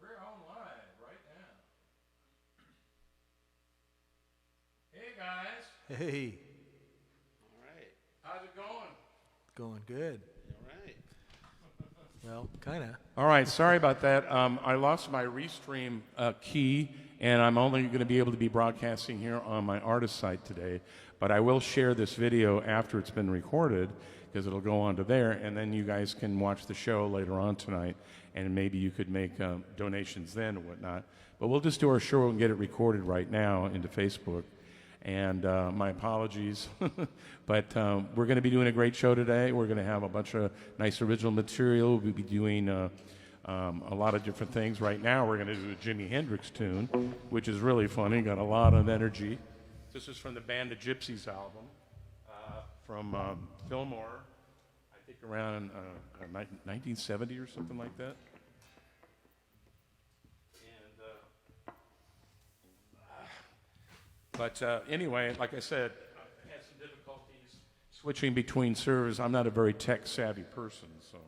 We're on live right now. Hey guys. Hey. All right. How's it going? Going good. All right. Well, kind of. All right, sorry about that. I lost my Restream key, and I'm only going to be able to be broadcasting here on my artist site today. But I will share this video after it's been recorded, because it'll go onto there, and then you guys can watch the show later on tonight, and maybe you could make donations then and whatnot. But we'll just do our show and get it recorded right now into Facebook. And my apologies, but we're going to be doing a great show today. We're going to have a bunch of nice original material. We'll be doing a lot of different things. Right now, we're going to do a Jimi Hendrix tune, which is really funny, got a lot of energy. This is from the Band of Gypsies album from Fillmore, I think around 1970 or something like that. But anyway, like I said, I had some difficulties switching between servers. I'm not a very tech-savvy person, so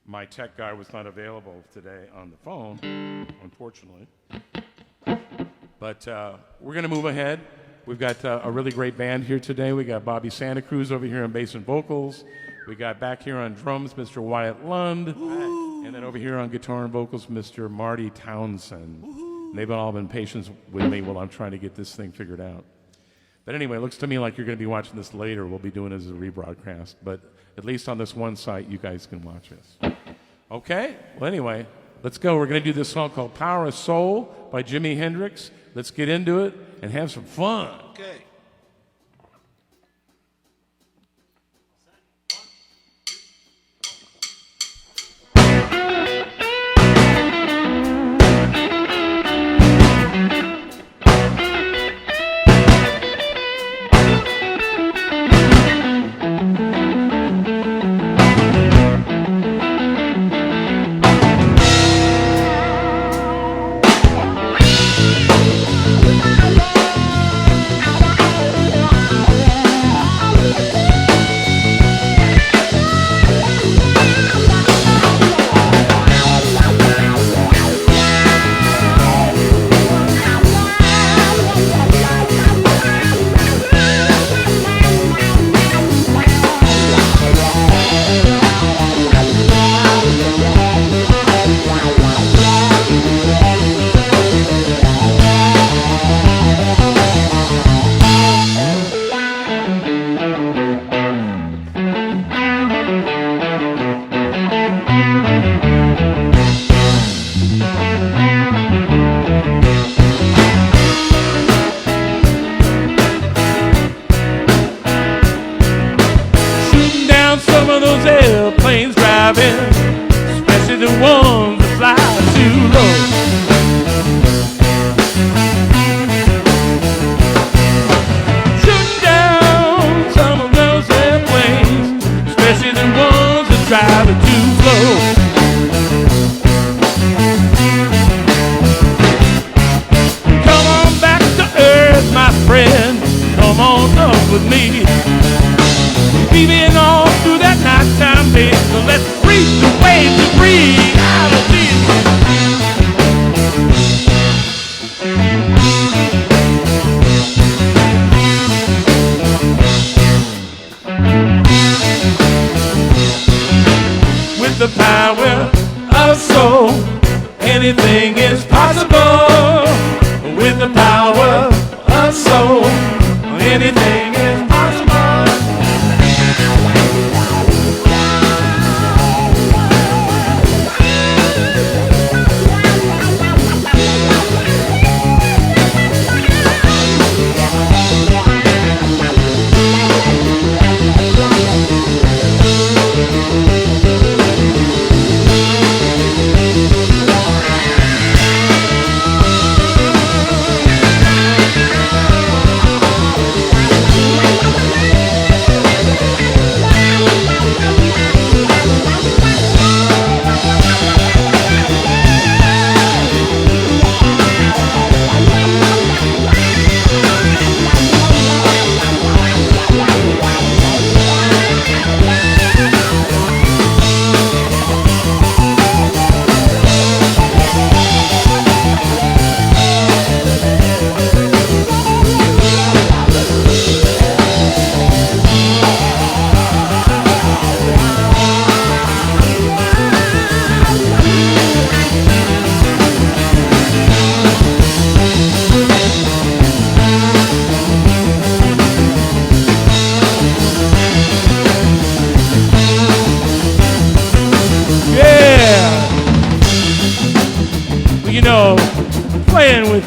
my tech guy was not available today on the phone, unfortunately. But we're going to move ahead. We've got a really great band here today. We got Bobby Santa Cruz over here on bass and vocals. We got back here on drums, Mr. Wyatt Lund. Ooh. And then over here on guitar and vocals, Mr. Marty Townsend. Ooh. They've all been patient with me while I'm trying to get this thing figured out. But anyway, it looks to me like you're going to be watching this later. We'll be doing it as a rebroadcast. But at least on this one site, you guys can watch us. Okay? Well, anyway, let's go. We're going to do this song called Power of Soul by Jimi Hendrix. Let's get into it and have some fun. Okay.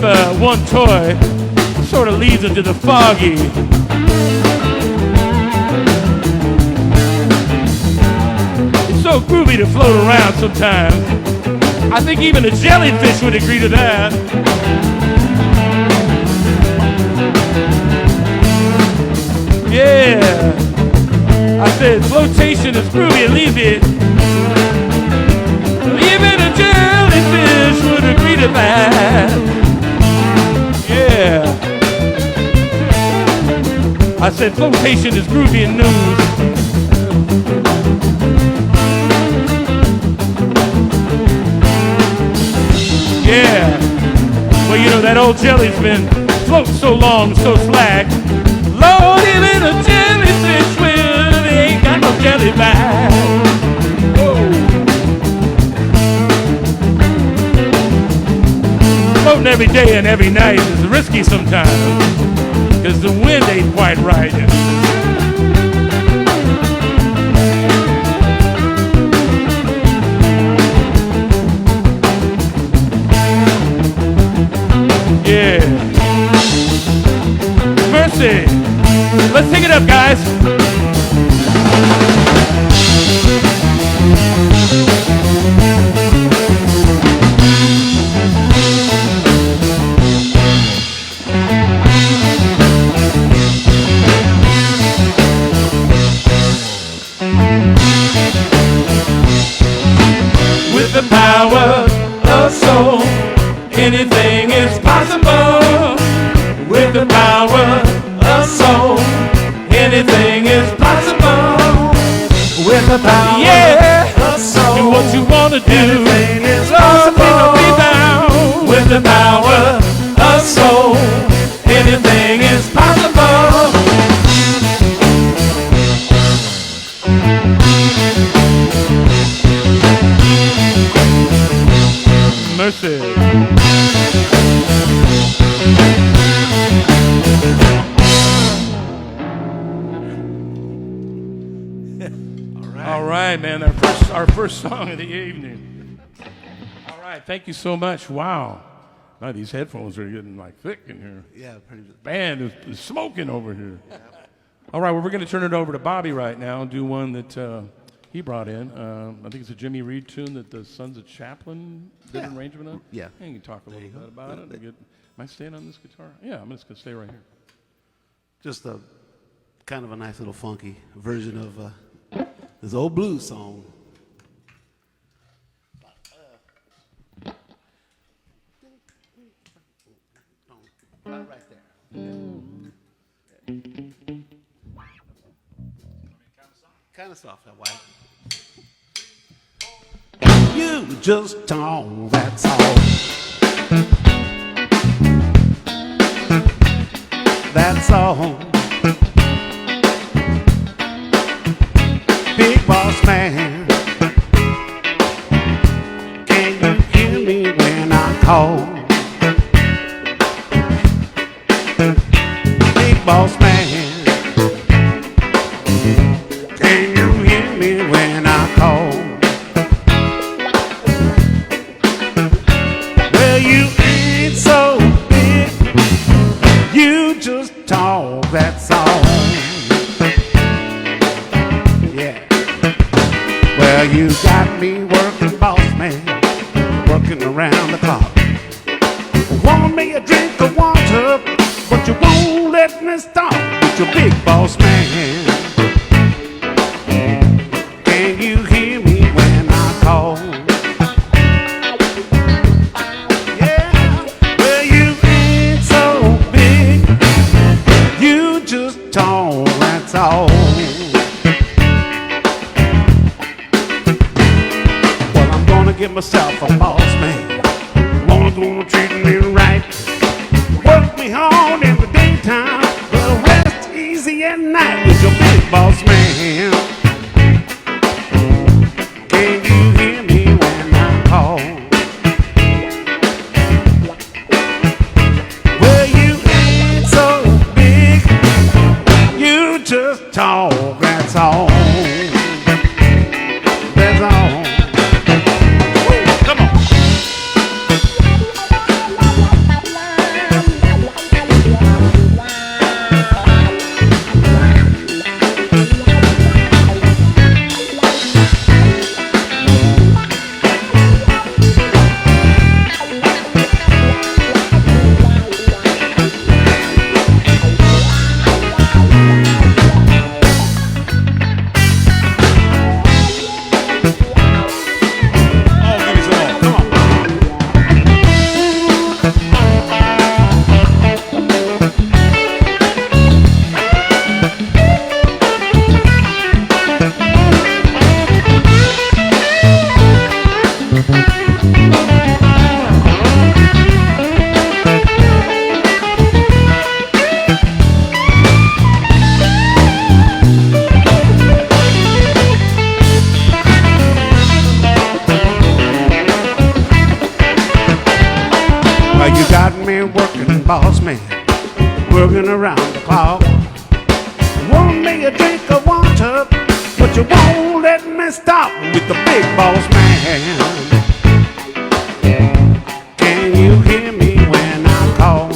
with one toy sort of leads into the foggy. It's so groovy to float around sometimes. I think even a jellyfish would agree to that. Yeah. I said flotation is groovy and leaves it. Even a jellyfish would agree to that. Yeah. I said flotation is groovy and news. Yeah. Well, you know that old jelly's been floating so long, so slack. Lord, even a jellyfish will, he ain't got no jelly back. Whoa. Floating every day and every night is risky sometimes, because the wind ain't quite right. Yeah. Mercy. Let's take it up, guys. With the power of soul, anything is possible. With the power of soul, anything is possible. With the power of soul, do what you want to do. Anything is possible. Be bound. With the power of soul, anything is possible. Mercy. All right, man. Our first song of the evening. All right, thank you so much. Wow. Now these headphones are getting like thick in here. Yeah, pretty good. Band is smoking over here. All right, well, we're going to turn it over to Bobby right now and do one that he brought in. I think it's a Jimmy Reed tune that the Sons of Chaplin did an arrangement of. Yeah. And you can talk a little bit about it. Am I staying on this guitar? Yeah, I'm just going to stay right here. Just a kind of a nice little funky version of this old blues song. Right there. Kind of soft, that white. You just talk, that's all. That's all. Big boss man, can you hear me when I call? Big boss man, can you hear me when I call? Well, you ain't so big, you just talk, that's all. Yeah. Well, you got me working, boss man, working around the clock. Want me a drink of water, but you won't let me stop with your big boss man. Can you hear me when I call? Yeah, well, you ain't so big, you just talk, that's all. Well, I'm gonna get myself a boss man, gonna treat me right. Work me hard in the daytime, but rest easy at night with your big boss man. Can you hear me when I call? Well, you ain't so big, you just talk, that's all. That's all. Woo, come on. me working, boss man, working around the clock. Want me a drink of water, but you won't let me stop with the big boss man. Can you hear me when I call?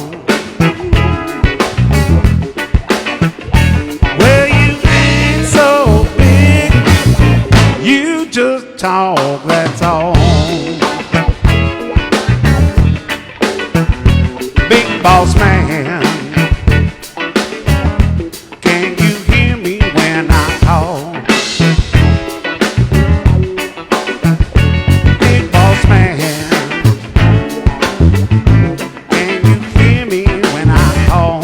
Well, you ain't so big, you just talk, that's all. Big boss man, can you hear me when I call? Big boss man, can you hear me when I call?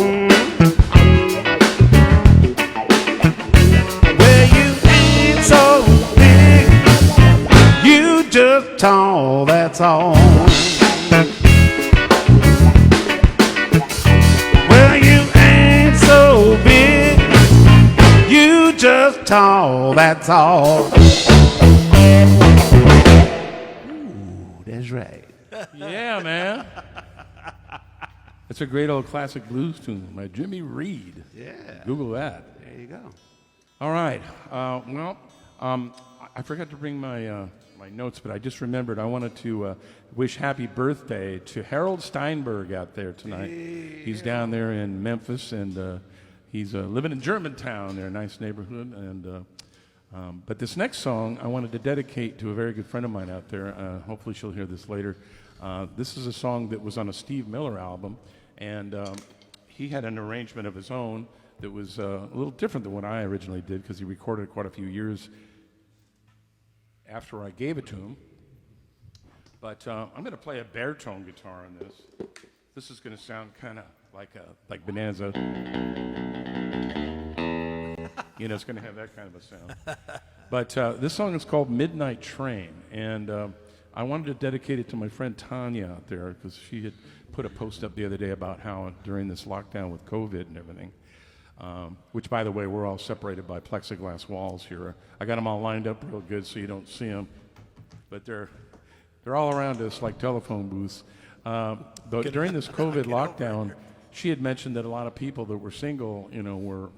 Well, you ain't so big, you just tall, that's all. Well, you ain't so big, you just tall, that's all. Ooh, that's right. Yeah, man. It's a great old classic blues tune by Jimmy Reed. Yeah. Google that. There you go. All right. I forgot to bring my my notes, but I just remembered I wanted to wish happy birthday to Harold Steinberg out there tonight. Yeah. He's down there in Memphis, and he's living in Germantown there, a nice neighborhood. And but this next song I wanted to dedicate to a very good friend of mine out there. Hopefully she'll hear this later. This is a song that was on a Steve Miller album, and he had an arrangement of his own that was a little different than what I originally did, because he recorded it quite a few years after I gave it to him. But I'm going to play a baritone guitar on this. This is going to sound kind of like Bonanza. You know, it's going to have that kind of a sound. But this song is called Midnight Train, and I wanted to dedicate it to my friend Tanya out there, because she had put a post up the other day about how during this lockdown with COVID and everything, which, by the way, we're all separated by plexiglass walls here. I got them all lined up real good so you don't see them, but they're all around us like telephone booths. But during this COVID lockdown, she had mentioned that a lot of people that were single, were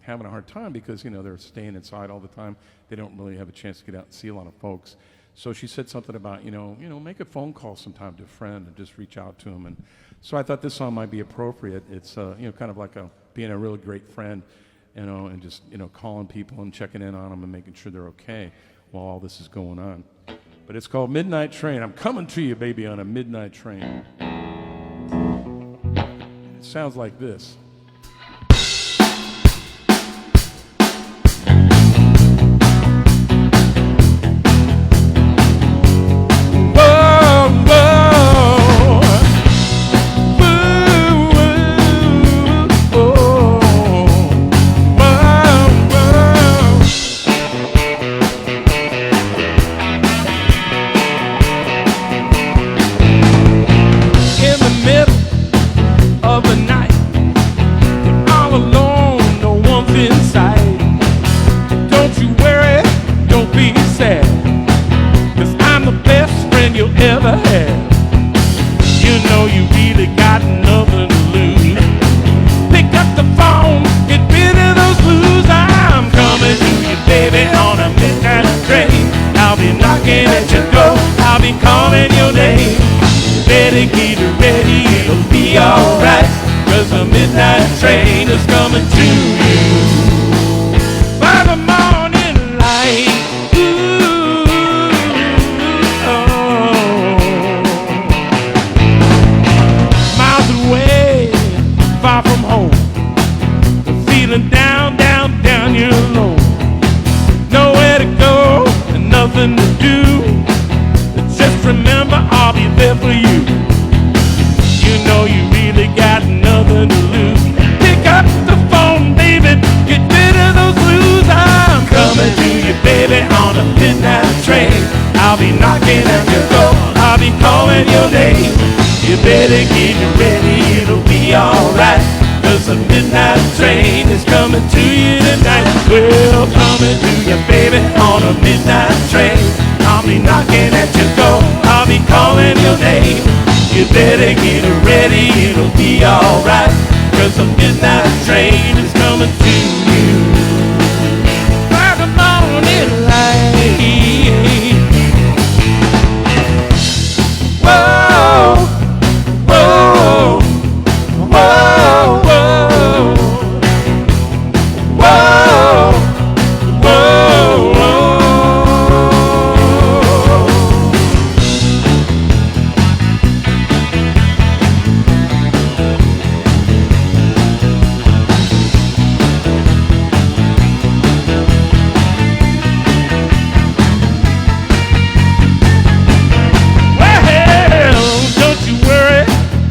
having a hard time because they're staying inside all the time. They don't really have a chance to get out and see a lot of folks. So she said something about make a phone call sometime to a friend and just reach out to them. And so I thought this song might be appropriate. It's kind of like being a really great friend, and just calling people and checking in on them and making sure they're okay while all this is going on. But it's called Midnight Train. I'm coming to you, baby, on a midnight train. It sounds like this. Ever had. You really got nothing to lose. Pick up the phone, get rid of those blues. I'm coming to you, baby, on a midnight train. I'll be knocking at your door, I'll be calling your name. Better get ready, it'll be alright, 'cause the midnight train is coming to you. By the morning light. Far from home, feeling down, you're alone. Nowhere to go and nothing to do. Just remember, I'll be there for you. You really got nothing to lose. Pick up the phone, baby, get rid of those blues. I'm coming to you, baby, on a midnight train. I'll be knocking at your door, I'll be calling your name. You better get ready, it'll be alright, 'cause the midnight train is coming to you tonight. Well, coming to you, baby, on a midnight train. I'll be knocking at your door, I'll be calling your name. You better get ready. ready, it'll be alright, 'cause the midnight train is coming to you. By the morning light. Whoa, whoa, whoa, whoa, whoa, whoa, whoa.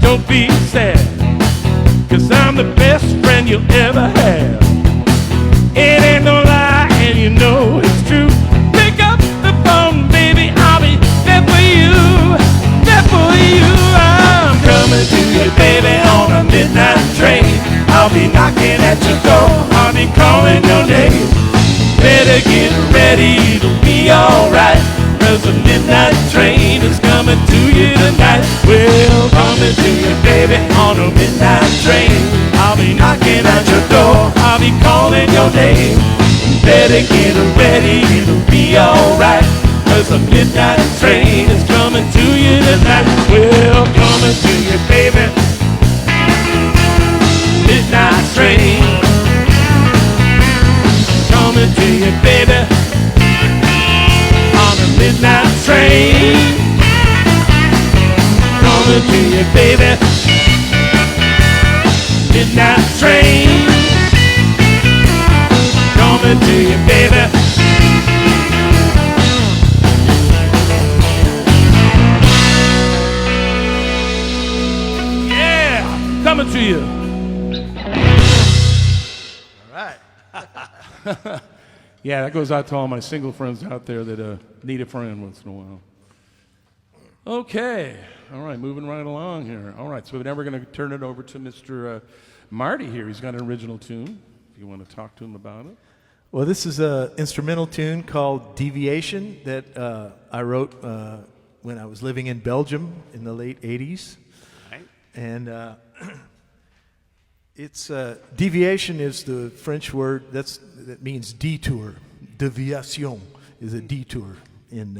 Don't be sad, 'cause I'm the best friend you'll ever have. It ain't no lie, and you know it's true. Pick up the phone, baby, I'll be there for you, there for you. I'm coming to you, baby, on a midnight train. I'll be knocking at your door, I'll be calling your name. Better get ready, it'll be alright, 'cause the midnight train is coming to you tonight. Well, coming to you, baby, on a midnight train. I'll be knocking at your door, I'll be calling your name. Better get ready, it'll be alright, 'cause the midnight train is coming to you tonight. Well, coming to you, baby, midnight train. Coming to you, baby, on a midnight train. Coming to you, baby, midnight train. Coming to you, baby. Yeah, coming to you. All right. Yeah, that goes out to all my single friends out there that need a friend once in a while. Okay, all right, moving right along here. All right, so now we're going to turn it over to Mr. Marty here. He's got an original tune, if you want to talk to him about it. Well, this is an instrumental tune called Deviation that I wrote when I was living in Belgium in the late 80s. Right. And it's deviation is the French word that means detour. Déviation is a detour. And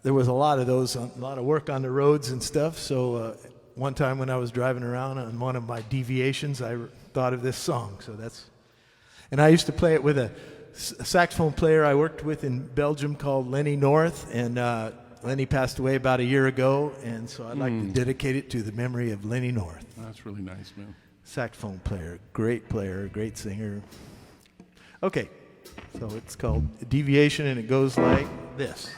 there was a lot of those, a lot of work on the roads and stuff. So one time when I was driving around on one of my deviations, I thought of this song. So that's, and I used to play it with a saxophone player I worked with in Belgium called Lenny North, and Lenny passed away about a year ago, and so I'd like to dedicate it to the memory of Lenny North. That's really nice, man. Saxophone player, great singer. Okay, so it's called Deviation, and it goes like this.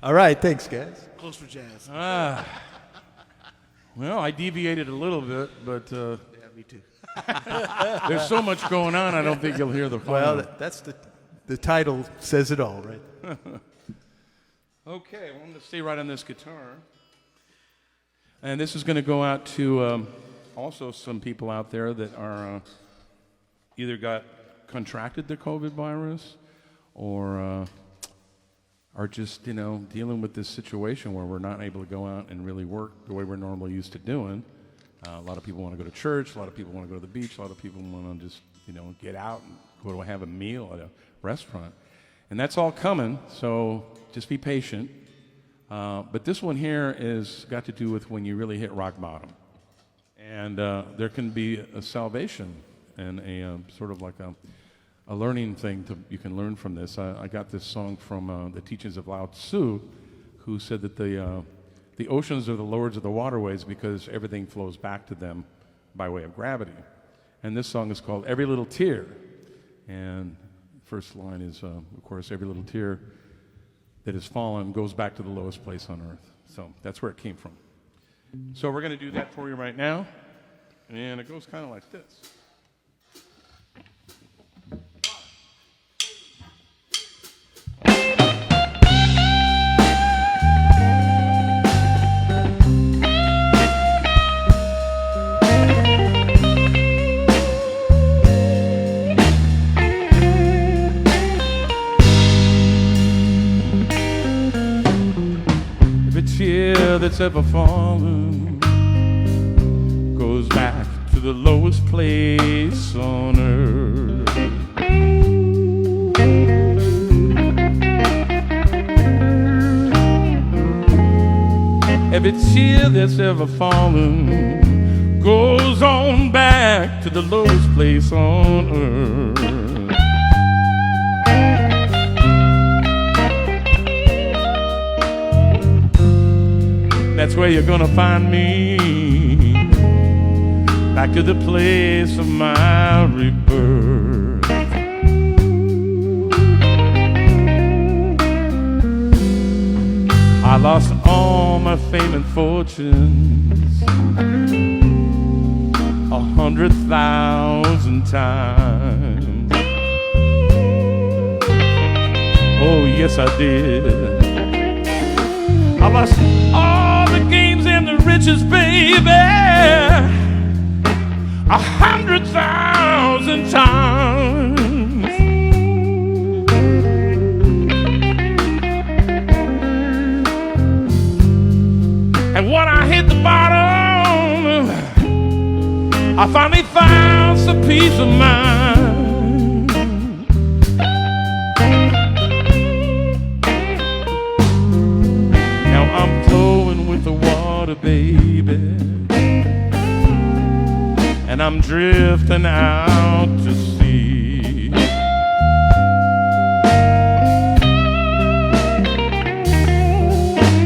All right, thanks, guys. Close for jazz. Well, I deviated a little bit, but Yeah, me too. there's so much going on, I don't think you'll hear the final. Well, that's the title says it all, right? Okay, well, I'm going to stay right on this guitar. And this is going to go out to also some people out there that are either contracted the COVID virus or are just, dealing with this situation where we're not able to go out and really work the way we're normally used to doing. A lot of people want to go to church. A lot of people want to go to the beach. A lot of people want to just, get out and go to have a meal at a restaurant. And that's all coming, so just be patient. But this one here is got to do with when you really hit rock bottom. And there can be a salvation and a sort of like a learning thing you can learn from this. I got this song from the teachings of Lao Tzu, who said that the oceans are the lords of the waterways because everything flows back to them by way of gravity. And this song is called Every Little Tear. And first line is, of course, every little tear that has fallen goes back to the lowest place on earth. So that's where it came from. So we're going to do that for you right now. And it goes kind of like this. Tear that's ever fallen goes back to the lowest place on earth. Every tear that's ever fallen goes on back to the lowest place on earth. That's where you're gonna find me, back to the place of my rebirth. I lost all my fame and fortunes 100,000 times. Oh, yes, I did. I lost all the games and the riches, baby, 100,000 times. And when I hit the bottom, I finally found some peace of mind. I'm flowing with the water, baby, and I'm drifting out to sea.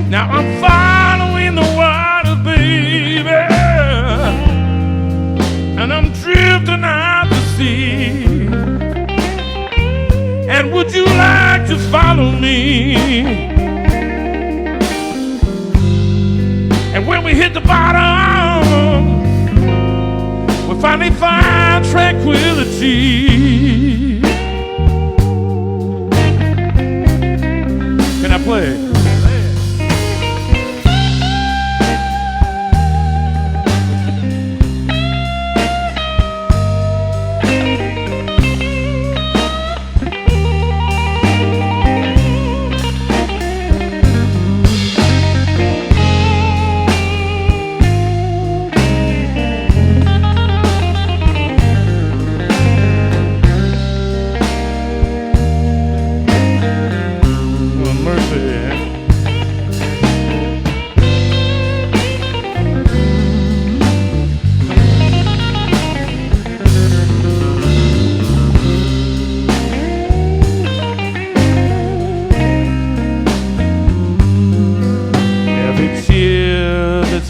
Now I'm following the water, baby, and I'm drifting out to sea. And would you like to follow me? And when we hit the bottom, we'll finally find tranquility. Can I play?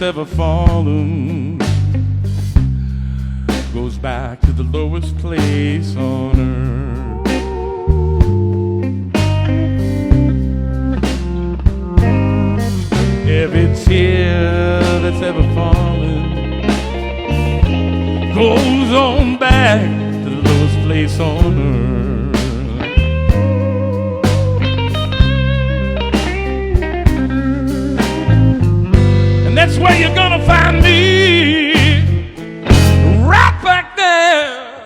Ever fallen goes back to the lowest place on earth. that's ever fallen goes on back to the lowest place on earth. And that's where you're gonna find me, right back there.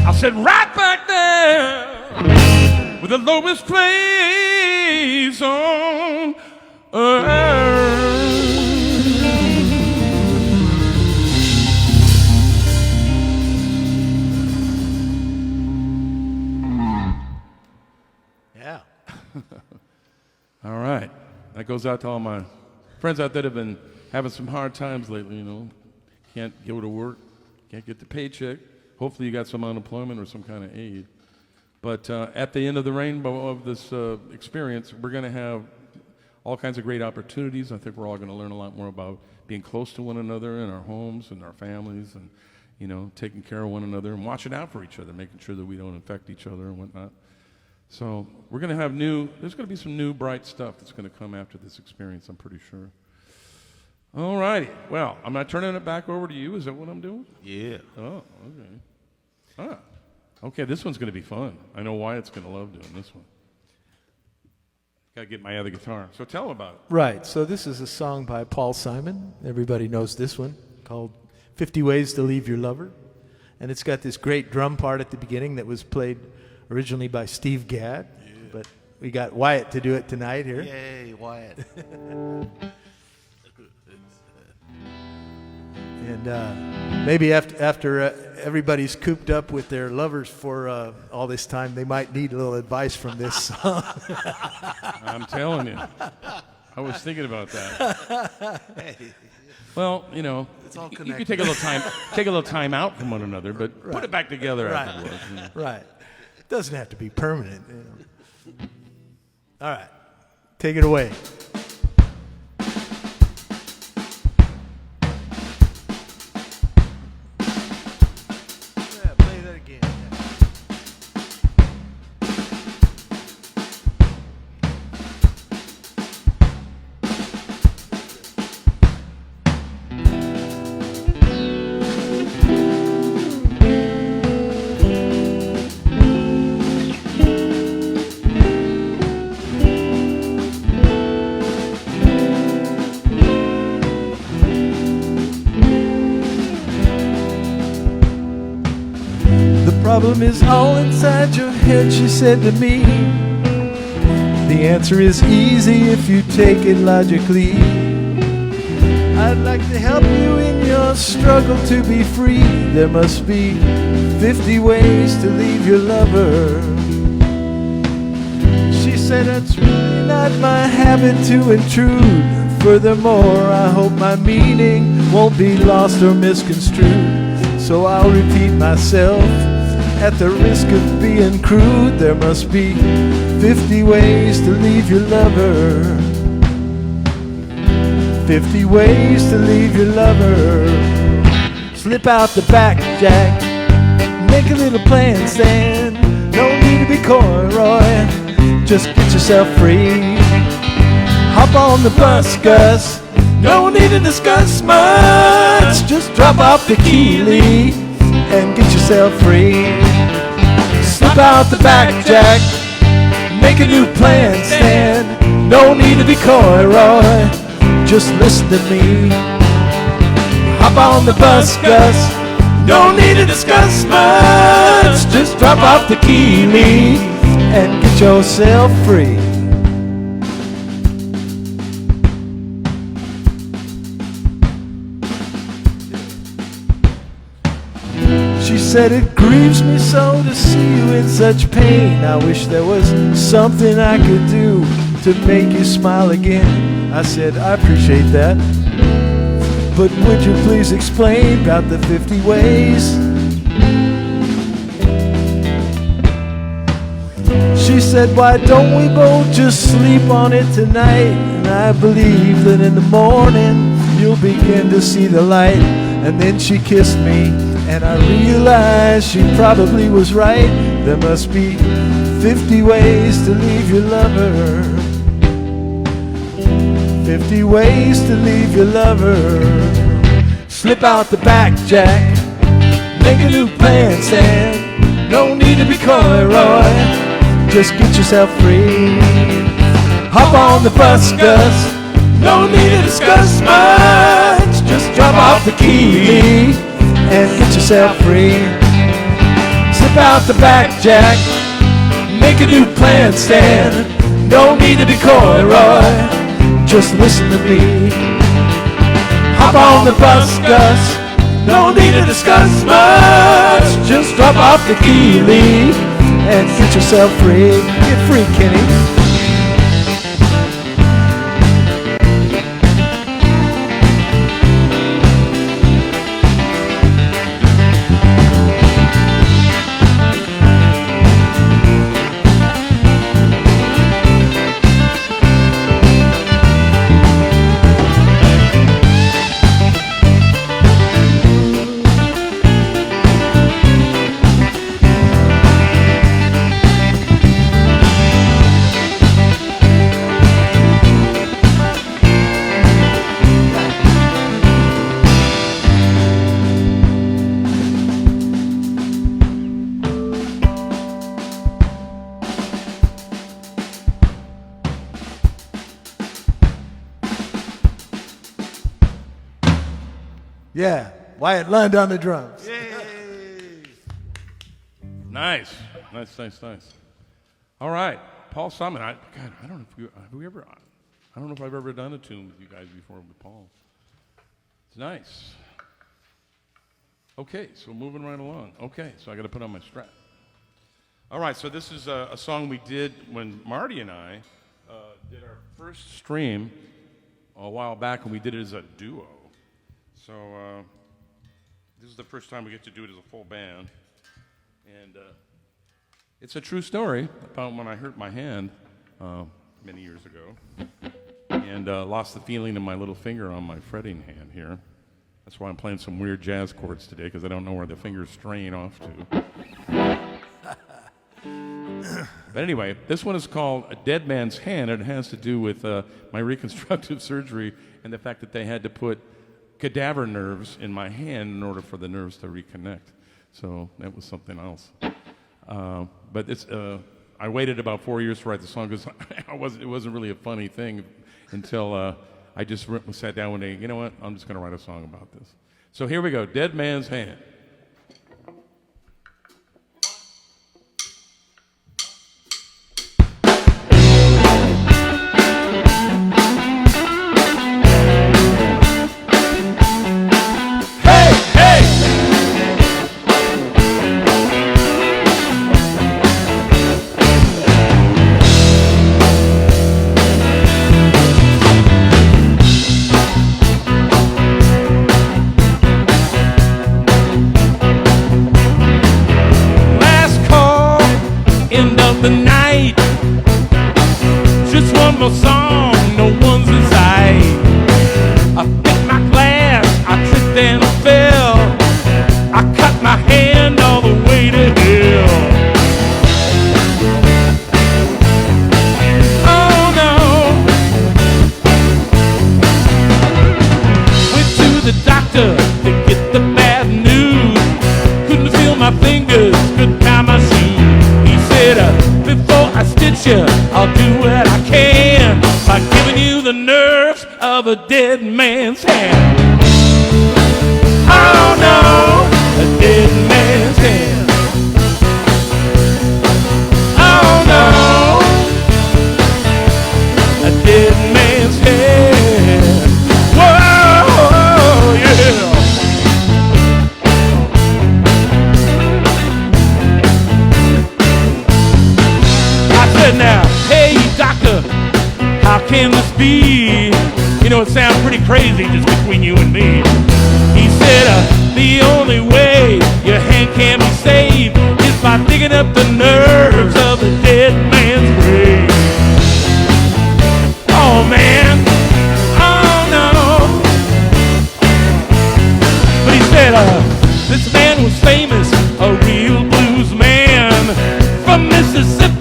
I said right back there, with the lowest place on earth. Yeah. All right. That goes out to all my friends out there that have been having some hard times lately, you know. Can't go to work, can't get the paycheck. Hopefully you got some unemployment or some kind of aid. But at the end of the rainbow of this experience, we're going to have all kinds of great opportunities. I think we're all going to learn a lot more about being close to one another in our homes and our families, and, you know, taking care of one another and watching out for each other, making sure that we don't infect each other and whatnot. So we're going to have there's going to be some new bright stuff that's going to come after this experience, I'm pretty sure. All righty. Well, I'm not turning it back over to you. Is that what I'm doing? Yeah. Oh, okay. Okay, this one's going to be fun. I know Wyatt's going to love doing this one. Got to get my other guitar. So tell them about it. Right. So this is a song by Paul Simon. Everybody knows this one, called 50 Ways to Leave Your Lover. And it's got this great drum part at the beginning that was played originally by Steve Gadd. Yeah. But we got Wyatt to do it tonight here. Yay, Wyatt. And maybe after everybody's cooped up with their lovers for all this time, they might need a little advice from this song. I'm telling you. I was thinking about that. Hey. Well, you know, It's all you connected. could take a little time out from one another, but put it back together Right. afterwards. You know. Right. It doesn't have to be permanent. You know. All right. Take it away. Yeah, play that again. The problem is all inside your head, she said to me. The answer is easy if you take it logically. I'd like to help you in your struggle to be free. There must be 50 ways to leave your lover. She said it's really not my habit to intrude. Furthermore, I hope my meaning won't be lost or misconstrued. So I'll repeat myself at the risk of being crude. There must be 50 ways to leave your lover. 50 ways to leave your lover. Slip out the back, Jack. Make a little plan, Stan. No need to be coy, Roy. Just get yourself free. Hop on the bus, Gus. No need to discuss much. Just drop off the key, Lee, and get yourself free. Slip out the back, Jack. Make a new plan, Stan. No need to be coy, Roy. Just listen to me. Hop on the bus, Gus. No need to discuss much. Just drop off the key, Lee, and get yourself free. She said it grieves me so to see you in such pain. I wish there was something I could do to make you smile again. I said I appreciate that, but would you please explain about the 50 ways? She said, why don't we both just sleep on it tonight? And I believe that in the morning you'll begin to see the light. And then she kissed me, and I realized she probably was right. There must be 50 ways to leave your lover. 50 ways to leave your lover. Slip out the back, Jack. Make a new plan, Sam. No need to be coy, Roy. Just get yourself free. Hop on the bus, Gus. No need to discuss much. Just drop off the key and get yourself free. Slip out the back, Jack. Make a new plan, Stan. No need to be coy, Roy. Just listen to me. Hop on the bus, Gus. No need to discuss much. Just drop off the key and get yourself free. Get free, Kenny. Yeah, Wyatt Lund on the drums. Nice. All right, Paul Simon. I don't know if I don't know if I've ever done a tune with you guys before with Paul. It's nice. Okay, so moving right along. Okay, so I got to put on my strap. All right, so this is a song we did when Marty and I did our first stream a while back, and we did it as a duo. So this is the first time we get to do it as a full band. And it's a true story about when I hurt my hand many years ago and lost the feeling in my little finger on my fretting hand here. That's why I'm playing some weird jazz chords today, because I don't know where the fingers strain off to. But anyway, this one is called A Dead Man's Hand, and it has to do with my reconstructive surgery and the fact that they had to put cadaver nerves in my hand in order for the nerves to reconnect. So that was something else. But it's I waited about 4 years to write the song because it wasn't really a funny thing until I just sat down one day. You know what? I'm just going to write a song about this. So here we go. Dead Man's Hand. The night, just one more song, no one's in sight. I hit my glass, I tripped and fell. I cut my hand all the way to hell. Oh no. Went to the doctor to get the bad news. Couldn't feel my fingers, couldn't tie my shoes. He said, before I stitch you, I'll do what I can by giving you the nerves of a dead man's hand. Oh no, a dead man's hand. Oh no, a dead man's hand. Whoa, yeah. Now, hey doctor, how can this be? You know, it sounds pretty crazy just between you and me. He said, the only way your hand can be saved is by digging up the nerves of a dead man's grave. Oh man, oh no. But he said, this man was famous, a real blues man from Mississippi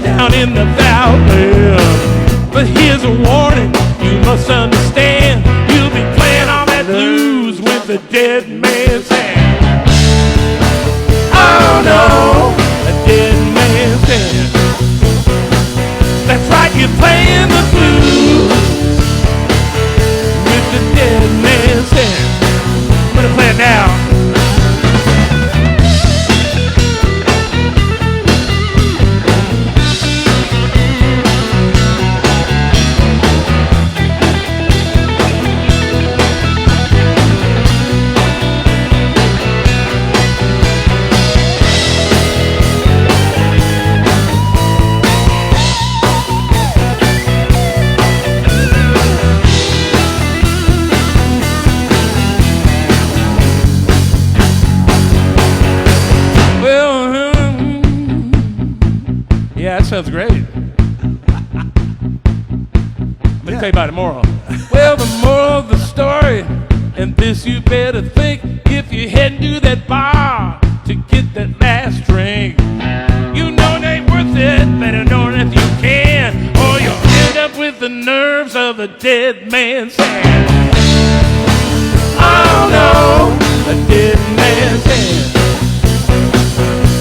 down in the Southland. But here's a warning, you must understand, you'll be playing all that blues with the dead man's hand. Oh no, a dead man's hand. That's right, you're playing the blues with the dead man's hand. I'm gonna play it now. Yeah, that sounds great. I'm going to tell you about the moral. Well, the moral of the story, and this you better think, if you're heading to that bar to get that last drink, you know it ain't worth it, better know it if you can, or you'll end up with the nerves of a dead man's hand. Oh no, a dead man's hand.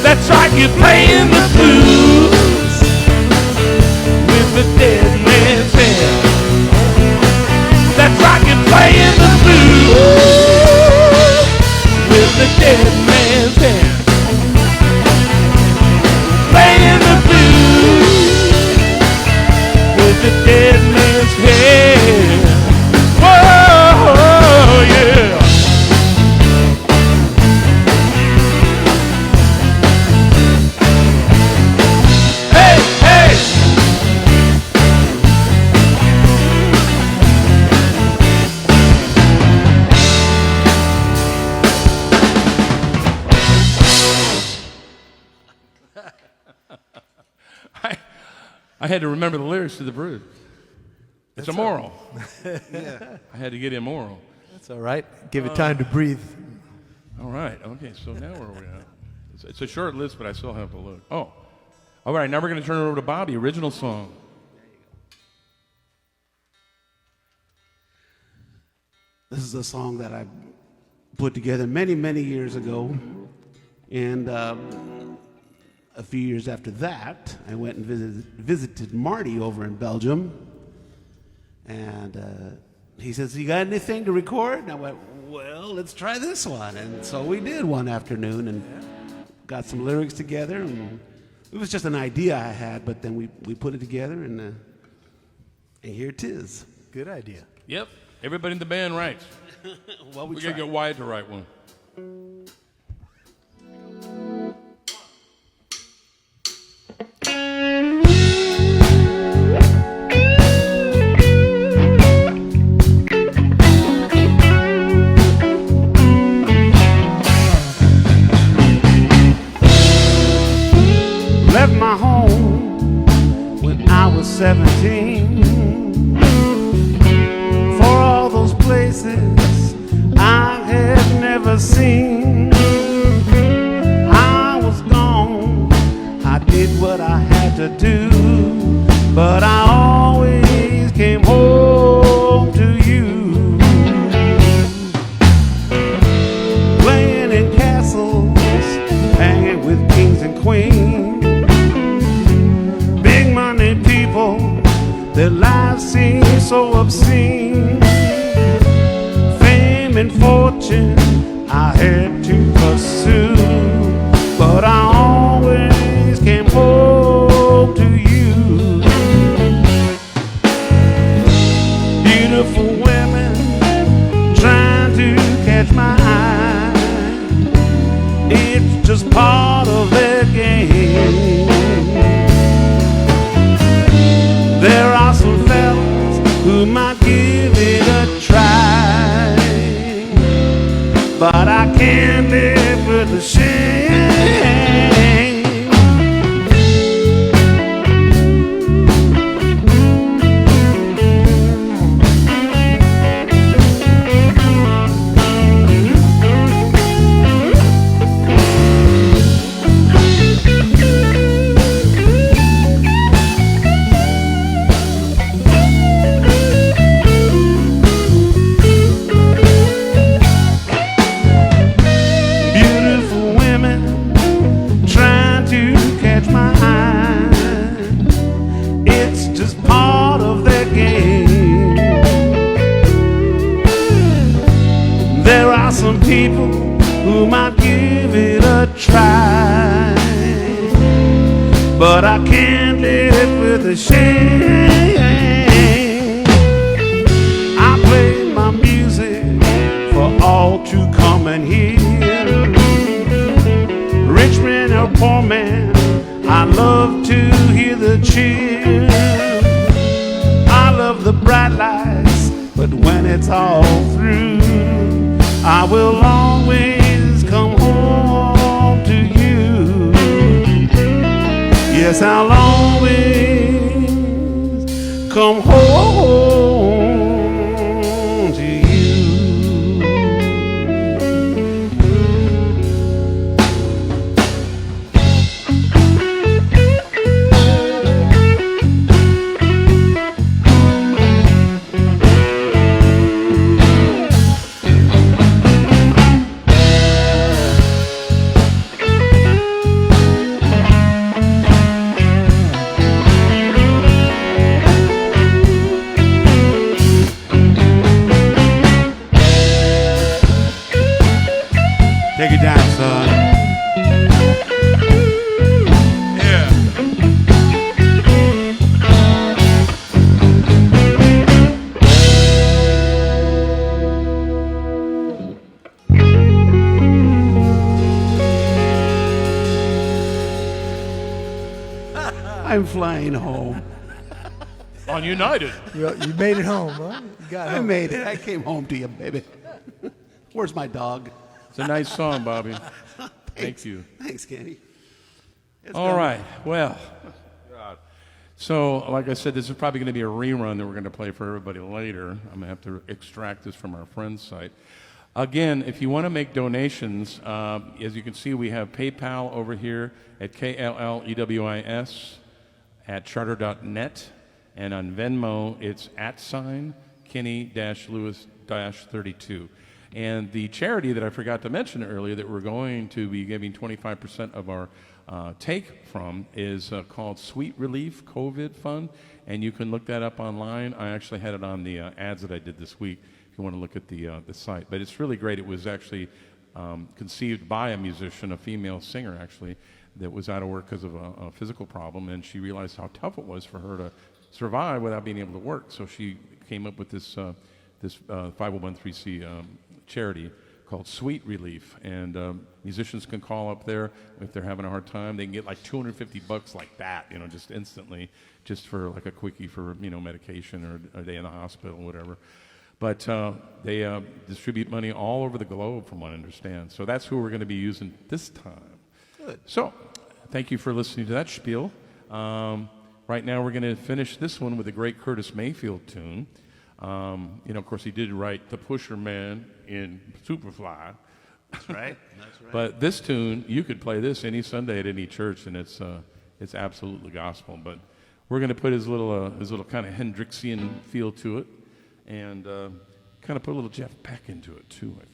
That's right, you're playing the blues with the dead man's hand. That's right, you're playing the blues with the dead man's hand. Playing the blues with the dead man's hand. Whoa, yeah. I had to remember the lyrics to the bridge. It's a moral. Yeah. I had to get immoral. That's all right. Give it time to breathe. All right. Okay. So now where are we at? It's a short list, but I still have to look. Oh. All right. Now we're going to turn it over to Bobby. Original song. This is a song that I put together many, many years ago. And a few years after that, I went and visited Marty over in Belgium. And he says, "You got anything to record?" And I went, "Well, let's try this one." And so we did one afternoon and got some lyrics together. And it was just an idea I had, but then we put it together, and here it is. Good idea. Yep. Everybody in the band writes. Well, We got to get Wyatt to write one. Left my home when I was 17 for all those places I had never seen. I was gone, I did what I had to do, but I always came home to you. Playing in castles, hanging with kings and queens, their lives seem so obscene. Fame and fortune I had to pursue, but I always came home to you. Beautiful women trying to catch my eye, it's just part of their game. There are some fellas who might give it a try, but I can't live with the shame. but I can't live with the shame. I play my music for all to come and hear. Rich man or poor man, I love to hear the cheer. I love the bright lights, but when it's all through, I will always come home to you. Yes, I'll always come home to you. Take it down, son. Yeah. I'm flying home. On United. You made it home, huh? You got I home. made it. I came home to you, baby. Where's my dog? It's a nice song, Bobby. Thank you. Thanks, Kenny. All right. Well, so like I said, this is probably going to be a rerun that we're going to play for everybody later. I'm going to have to extract this from our Frenz site. Again, if you want to make donations, as you can see, we have PayPal over here at KLLEWIS at charter.net. And on Venmo, it's @Kenny-Lewis-32. And the charity that I forgot to mention earlier that we're going to be giving 25% of our take from is called Sweet Relief COVID Fund. And you can look that up online. I actually had it on the ads that I did this week if you want to look at the site. But it's really great. It was actually conceived by a musician, a female singer actually, that was out of work because of a physical problem. And she realized how tough it was for her to survive without being able to work. So she came up with this 501c charity called Sweet Relief, and musicians can call up there if they're having a hard time. They can get like $250 like that, just instantly, just for like a quickie for medication or a day in the hospital, whatever. But they distribute money all over the globe, from what I understand. So that's who we're going to be using this time. Good. So, thank you for listening to that spiel. Right now, we're going to finish this one with a great Curtis Mayfield tune. Of course, he did write The Pusher Man in Superfly. That's right. That's right. But this tune, you could play this any Sunday at any church, and it's absolutely gospel. But we're going to put his little kind of Hendrixian feel to it, and kind of put a little Jeff Beck into it too, I think.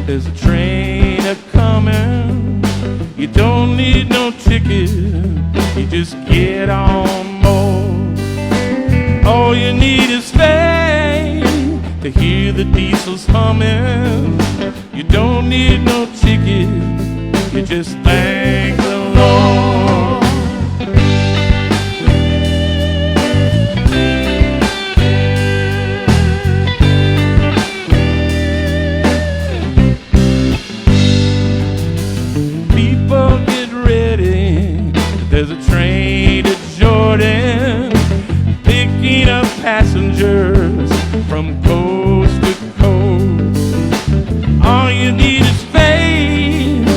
There's a train a-coming. You don't need no ticket, you just get on board. All you need is faith to hear the diesels humming. You don't need no ticket, you just thank the Lord. There's a train to Jordan, picking up passengers from coast to coast. All you need is faith,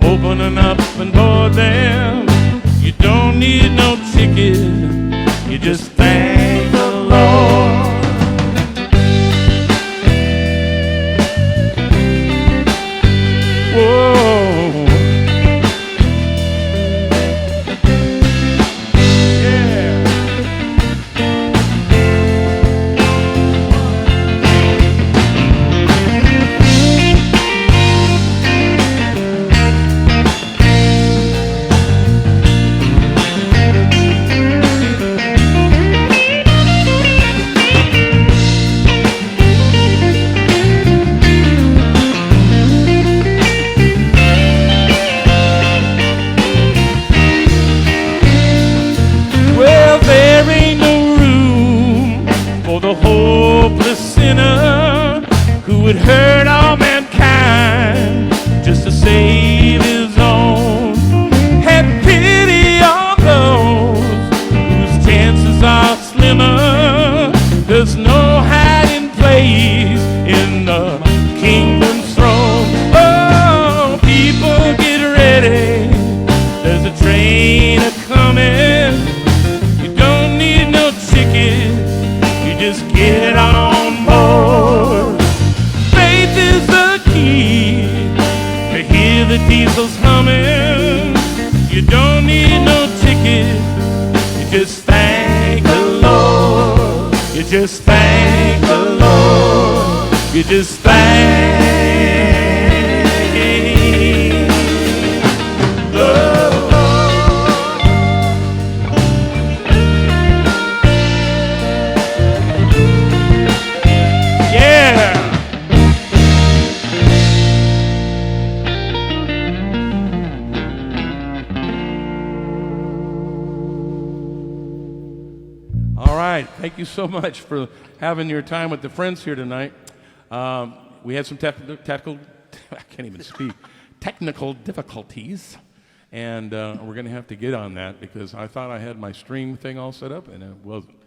opening up would hurt all mankind just to save his own. Have pity on those whose chances are slimmer. There's no hiding place in the kingdom's throne. Oh, people get ready, there's a train a-coming. You don't need no ticket, you just get on board. Faith is the key to hear the diesels humming. You don't need no ticket, you just thank the Lord. You just thank the Lord. You just thank the Lord. Yeah. All right. Thank you so much for having your time with the Frenz here tonight. We had some technical I can't even speak, technical difficulties, and we're going to have to get on that because I thought I had my stream thing all set up, and it wasn't.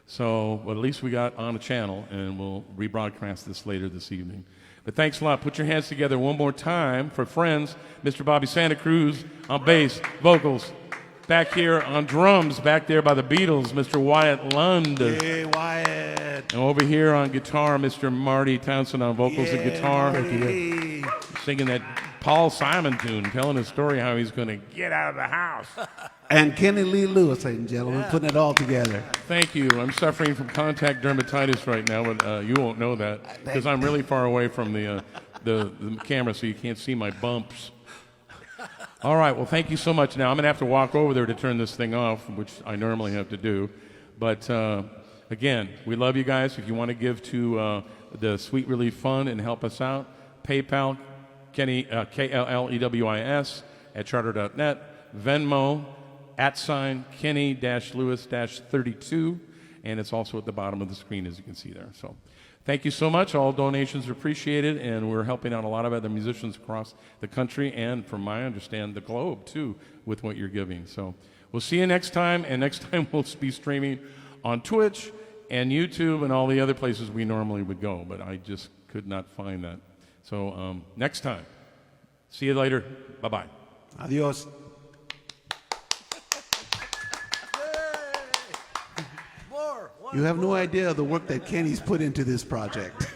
So, well, at least we got on a channel, and we'll rebroadcast this later this evening. But thanks a lot. Put your hands together one more time for Frenz, Mr. Bobby Santa Cruz on bass, vocals. Back here on drums, back there by the Beatles, Mr. Wyatt Lund. Hey, Wyatt. And over here on guitar, Mr. Marty Townsend on vocals and guitar. Hey. Singing that Paul Simon tune, telling a story how he's going to get out of the house. And Kenny Lee Lewis, ladies and gentlemen, putting it all together. Thank you. I'm suffering from contact dermatitis right now, but you won't know that because I'm really far away from the camera, so you can't see my bumps. All right, well, thank you so much. Now, I'm going to have to walk over there to turn this thing off, which I normally have to do. But, again, we love you guys. If you want to give to the Sweet Relief Fund and help us out, PayPal, Kenny, KLLEWIS at charter.net, Venmo, @Kenny-Lewis-32, and it's also at the bottom of the screen, as you can see there. So thank you so much. All donations are appreciated, and we're helping out a lot of other musicians across the country and, from my understanding, the globe, too, with what you're giving. So we'll see you next time, and next time we'll be streaming on Twitch and YouTube and all the other places we normally would go, but I just could not find that. So next time. See you later. Bye-bye. Adios. You have no idea of the work that Kenny's put into this project.